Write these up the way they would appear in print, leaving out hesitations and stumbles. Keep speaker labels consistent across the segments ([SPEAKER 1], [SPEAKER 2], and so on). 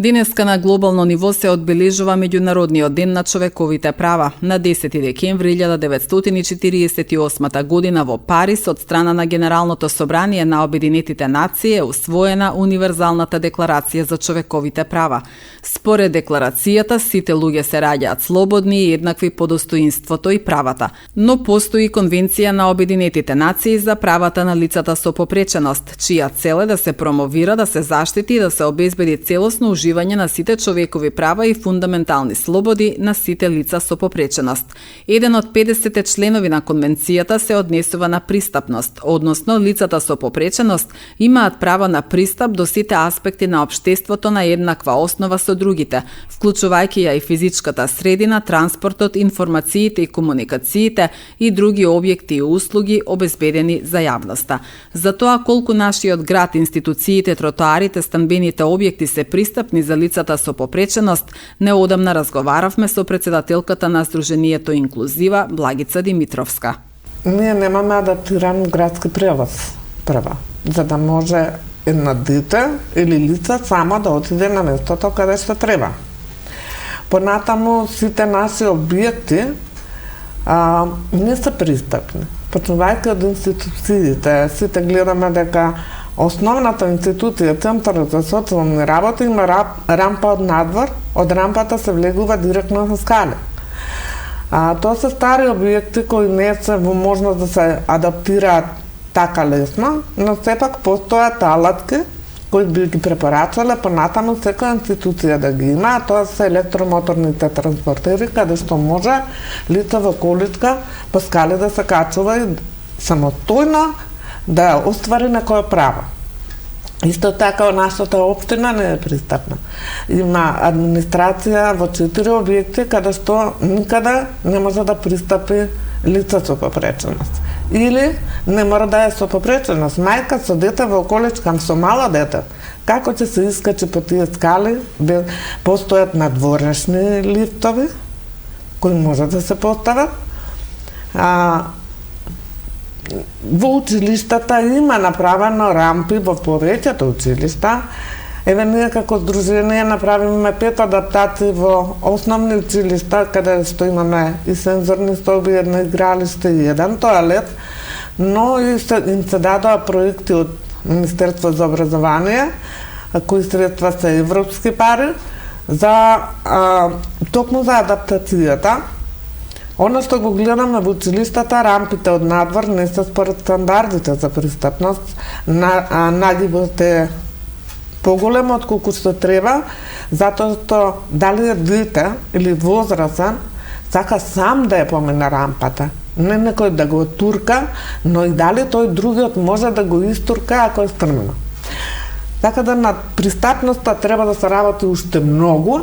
[SPEAKER 1] Денеска на глобално ниво се одбележува Меѓународниот ден на човековите права. На 10 декември 1948 година во Париз од страна на Генералното собрание на Обединетите нации е усвоена Универзалната декларација за човековите права. Според декларацијата, сите луѓе се раѓаат слободни и еднакви по достоинството и правата, но постои Конвенција на Обединетите нации за правата на лицата со попреченост, чија цел е да се промовира, да се заштити и да се обезбеди целосно уживање на сите човекови права и фундаментални слободи на сите лица со попреченост. Еден од 50 членови на конвенцијата се однесува на пристапност, односно лицата со попреченост имаат право на пристап до сите аспекти на општеството на еднаква основа со другите, вклучувајќи ја и физичката средина, транспортот, информациите и комуникациите и други објекти и услуги обезбедени за јавноста. За тоа колку нашиот град, институциите, тротоарите, станбените објекти се пристапни за лицата со попреченост, неодамна разговаравме со председателката на Сдруженијето Инклузива, Благица Димитровска.
[SPEAKER 2] Ние немаме адаптиран градски превоз прва, за да може една дете или лице само да отиде на местото каде што треба. Понатаму сите наши објекти не се пристапни. Почнувајќи од институциите, сите гледаме дека основната институција, Центарот за социјални работи, има рампа од надвор, од рампата се влегува директно на скали. Тоа се стари објекти кои не се во можност да се адаптираат така лесно, но сепак постојат алатки кои би ги препорачале понатаму секоја институција да ги има, а тоа се електромоторните транспортери, каде што може лице во количка по скали да се качува и самостојно да оствари некое право. Исто така, нашата општина не е пристапна. Има администрација во 4 објекти каде што никаде не може да пристапи лице со попреченост. Или не мора да е со попреченост. Мајка со дете во количка, со мало дете. Како ќе се искачи по тие скали, постојат надворешни лифтови, кои може да се постават. Во училиштата има направено рампи во повеќето училишта. Еве ние како здружение направиме 5 адаптации во основни училишта, каде што имаме и сензорни столби, едно игралиште и еден тоалет, но и им се дадоа проекти од Министерство за образование, кои средства се европски пари, за токму за адаптацијата. Оно што го гледаме во училиштата, рампите од надвор не се според стандардите за пристапност, нагибот е поголем од колку што треба, затоа што дали е дете или возрасен, сака сам да ја помине рампата. Не некој да го турка, но и дали тој другиот може да го истурка ако е стрмно. Така да на пристапноста треба да се работи уште многу.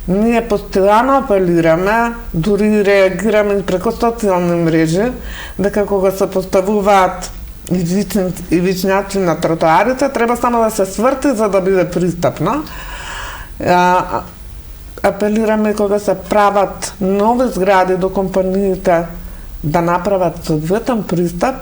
[SPEAKER 2] Ние постојано апелираме, дури реагираме и преку социјални мрежи, дека кога се поставуваат ивичњаци на тротоарите, треба само да се сврти за да биде пристапно. Апелираме кога се прават нови згради до компаниите да направат соодветен пристап,